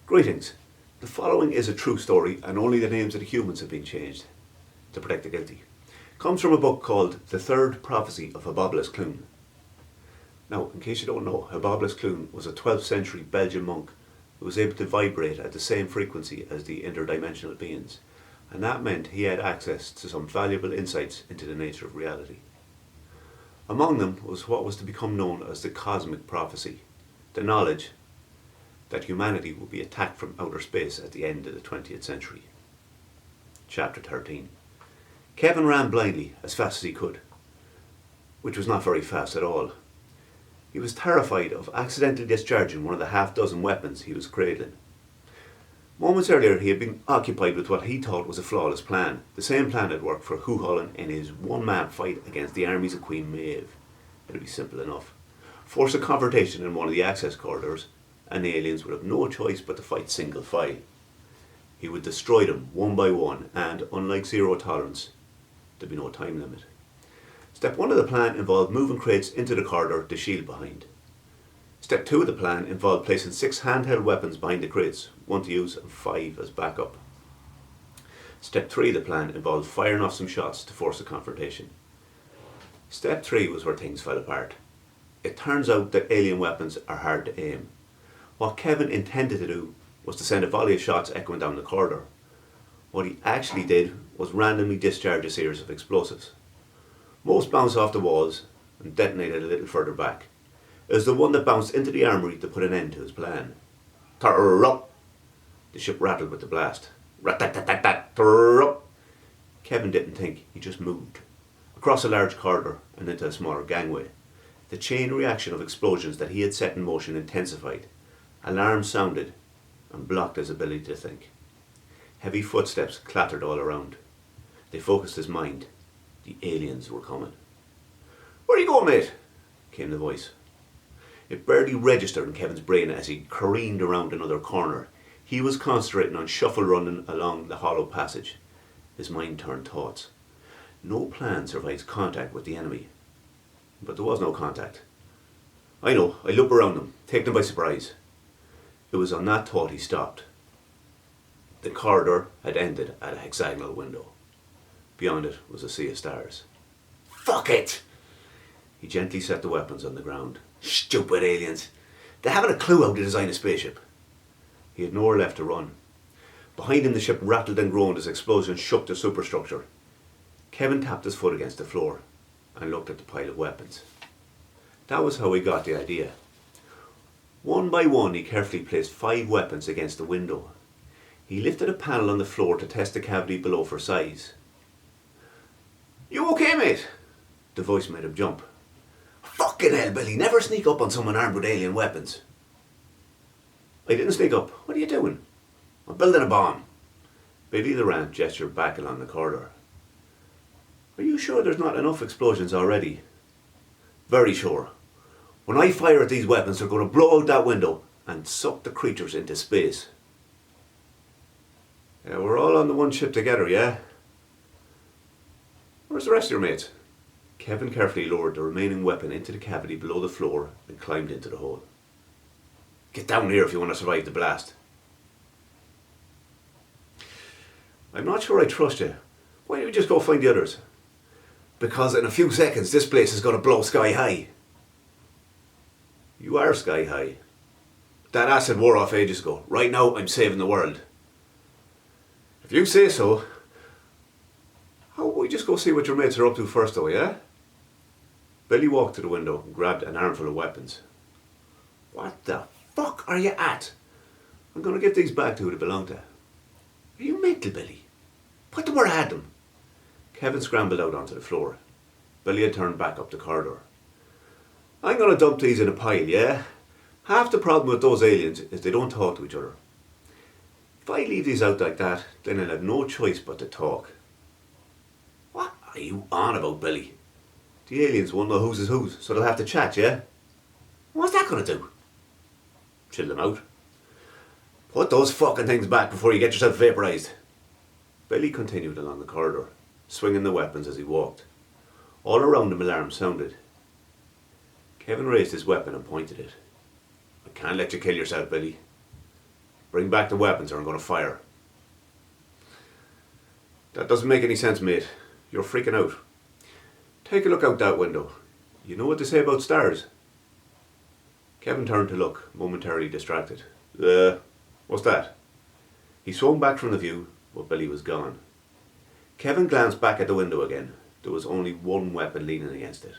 Greetings. The following is a true story and only the names of the humans have been changed to protect the guilty. It comes from a book called The Third Prophecy of Hybobolus Clune. Now, in case you don't know, Hybobolus Clune was a 12th century Belgian monk who was able to vibrate at the same frequency as the interdimensional beings, and that meant he had access to some valuable insights into the nature of reality. Among them was what was to become known as the cosmic prophecy, the knowledge that humanity would be attacked from outer space at the end of the 20th century. Chapter 13. Kevin ran blindly as fast as he could, which was not very fast at all. He was terrified of accidentally discharging one of the half-dozen weapons he was cradling. Moments earlier he had been occupied with what he thought was a flawless plan. The same plan had worked for Hugh Holland in his one-man fight against the armies of Queen Maeve. It would be simple enough. Force a confrontation in one of the access corridors, and the aliens would have no choice but to fight single file. He would destroy them one by one, and unlike zero tolerance, there'd be no time limit. Step 1 of the plan involved moving crates into the corridor to shield behind. Step 2 of the plan involved placing 6 handheld weapons behind the crates, 1 to use and 5 as backup. Step 3 of the plan involved firing off some shots to force a confrontation. Step 3 was where things fell apart. It turns out that alien weapons are hard to aim. What Kevin intended to do was to send a volley of shots echoing down the corridor. What he actually did was randomly discharge a series of explosives. Most bounced off the walls and detonated a little further back. It was the one that bounced into the armory to put an end to his plan. Turrup! The ship rattled with the blast. Rat-tat-tat-tat-tat! Turrup! Kevin didn't think, he just moved. Across a large corridor and into a smaller gangway. The chain reaction of explosions that he had set in motion intensified. Alarms sounded and blocked his ability to think. Heavy footsteps clattered all around. They focused his mind. The aliens were coming. "Where are you going, mate?" came the voice. It barely registered in Kevin's brain as he careened around another corner. He was concentrating on shuffle running along the hollow passage. His mind turned thoughts. No plan survives contact with the enemy. But there was no contact. I know, I loop around them, take them by surprise. It was on that thought he stopped. The corridor had ended at a hexagonal window. Beyond it was a sea of stars. Fuck it! He gently set the weapons on the ground. Stupid aliens. They haven't a clue how to design a spaceship. He had nowhere left to run. Behind him the ship rattled and groaned as explosions shook the superstructure. Kevin tapped his foot against the floor and looked at the pile of weapons. That was how he got the idea. One by one he carefully placed 5 weapons against the window. He lifted a panel on the floor to test the cavity below for size. "You okay, mate?" The voice made him jump. "Fucking hell, Billy, never sneak up on someone armed with alien weapons." "I didn't sneak up. What are you doing?" "I'm building a bomb." Billy the Ram gestured back along the corridor. "Are you sure there's not enough explosions already?" "Very sure. When I fire at these weapons, they're going to blow out that window and suck the creatures into space." "Yeah, we're all on the one ship together, yeah? Where's the rest of your mates?" Kevin carefully lowered the remaining weapon into the cavity below the floor and climbed into the hole. "Get down here if you want to survive the blast." "I'm not sure I trust you. Why don't you just go find the others?" "Because in a few seconds this place is going to blow sky high." "You are sky high." "That acid wore off ages ago. Right now I'm saving the world." "If you say so. How about we just go see what your mates are up to first though, yeah?" Billy walked to the window and grabbed an armful of weapons. "What the fuck are you at? I'm going to give these back to who they belong to." "Are you mental, Billy? Put them where I had them." Kevin scrambled out onto the floor. Billy had turned back up the corridor. "I'm going to dump these in a pile, yeah? Half the problem with those aliens is they don't talk to each other. If I leave these out like that, then I'll have no choice but to talk." "What are you on about, Billy?" "The aliens won't know whose is whose, so they'll have to chat, yeah?" "What's that going to do?" "Chill them out." "Put those fucking things back before you get yourself vaporised." Billy continued along the corridor, swinging the weapons as he walked. All around him alarms sounded. Kevin raised his weapon and pointed it. "I can't let you kill yourself, Billy." Bring back the weapons or I'm going to fire. That doesn't make any sense, mate. You're freaking out. Take a look out that window. You know what they say about stars? Kevin turned to look, momentarily distracted. What's that? He swung back from the view, but Billy was gone. Kevin glanced back at the window again. There was only one weapon leaning against it.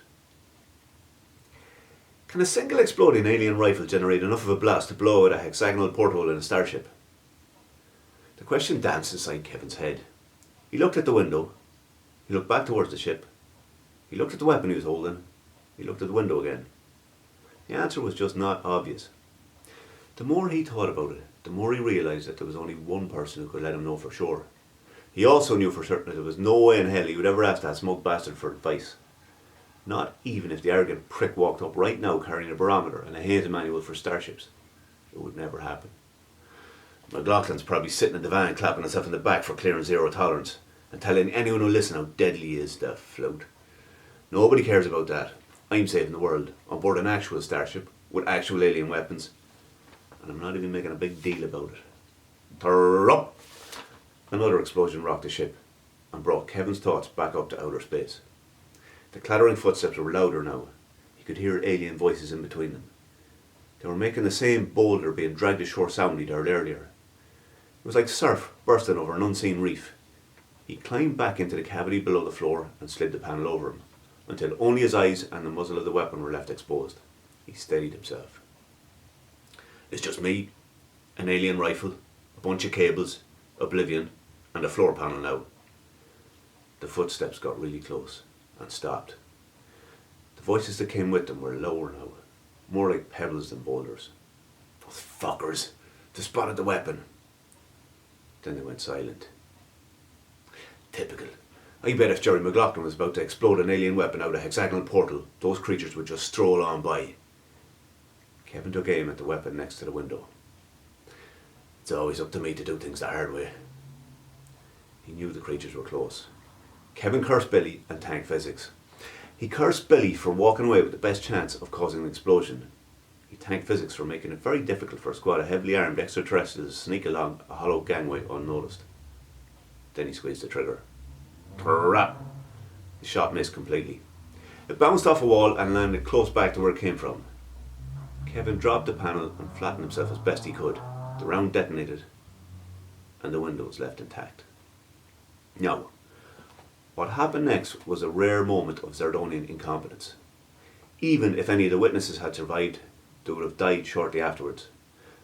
Can a single exploding alien rifle generate enough of a blast to blow out a hexagonal porthole in a starship? The question danced inside Kevin's head. He looked at the window. He looked back towards the ship. He looked at the weapon he was holding. He looked at the window again. The answer was just not obvious. The more he thought about it, the more he realised that there was only one person who could let him know for sure. He also knew for certain that there was no way in hell he would ever ask that smug bastard for advice. Not even if the arrogant prick walked up right now carrying a barometer and a Hayes manual for starships. It would never happen. McLaughlin's probably sitting in the van clapping himself in the back for clearing zero tolerance and telling anyone who listens how deadly he is, the float. Nobody cares about that. I'm saving the world on board an actual starship with actual alien weapons, and I'm not even making a big deal about it. Turrup! Another explosion rocked the ship and brought Kevin's thoughts back up to outer space. The clattering footsteps were louder now. He could hear alien voices in between them. They were making the same boulder being dragged ashore sound he'd heard earlier. It was like surf bursting over an unseen reef. He climbed back into the cavity below the floor and slid the panel over him, until only his eyes and the muzzle of the weapon were left exposed. He steadied himself. It's just me, an alien rifle, a bunch of cables, oblivion, and a floor panel now. The footsteps got really close and stopped. The voices that came with them were lower now, more like pebbles than boulders. Those fuckers! They spotted the weapon. Then they went silent. Typical. I bet if Jerry McLaughlin was about to explode an alien weapon out of a hexagonal portal, those creatures would just stroll on by. Kevin took aim at the weapon next to the window. It's always up to me to do things the hard way. He knew the creatures were close. Kevin cursed Billy and thanked physics. He cursed Billy for walking away with the best chance of causing an explosion. He thanked physics for making it very difficult for a squad of heavily armed extraterrestrials to sneak along a hollow gangway unnoticed. Then he squeezed the trigger. Trap! The shot missed completely. It bounced off a wall and landed close back to where it came from. Kevin dropped the panel and flattened himself as best he could. The round detonated, and the window was left intact. Now, what happened next was a rare moment of Zerdonian incompetence. Even if any of the witnesses had survived, they would have died shortly afterwards,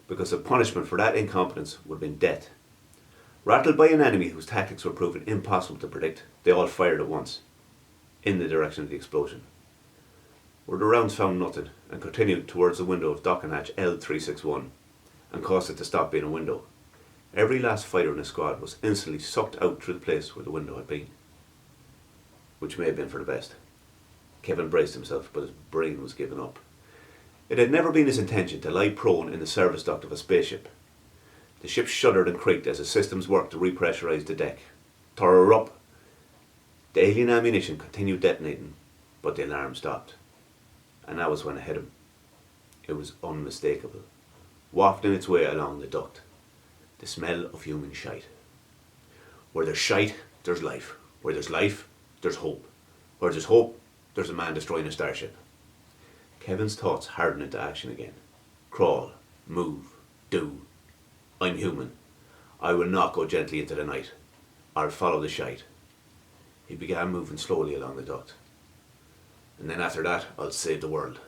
because the punishment for that incompetence would have been death. Rattled by an enemy whose tactics were proven impossible to predict, they all fired at once, in the direction of the explosion. Where the rounds found nothing and continued towards the window of docking hatch L361 and caused it to stop being a window. Every last fighter in the squad was instantly sucked out through the place where the window had been. Which may have been for the best. Kevin braced himself, but his brain was giving up. It had never been his intention to lie prone in the service duct of a spaceship. The ship shuddered and creaked as the systems worked to repressurise the deck. Turr up! The alien ammunition continued detonating, but the alarm stopped. And that was when it hit him. It was unmistakable, wafting its way along the duct. The smell of human shite. Where there's shite, there's life. Where there's life, there's hope. Where there's hope, there's a man destroying a starship. Kevin's thoughts hardened into action again. Crawl, move, do. I'm human. I will not go gently into the night. I'll follow the shite. He began moving slowly along the duct. And then after that, I'll save the world.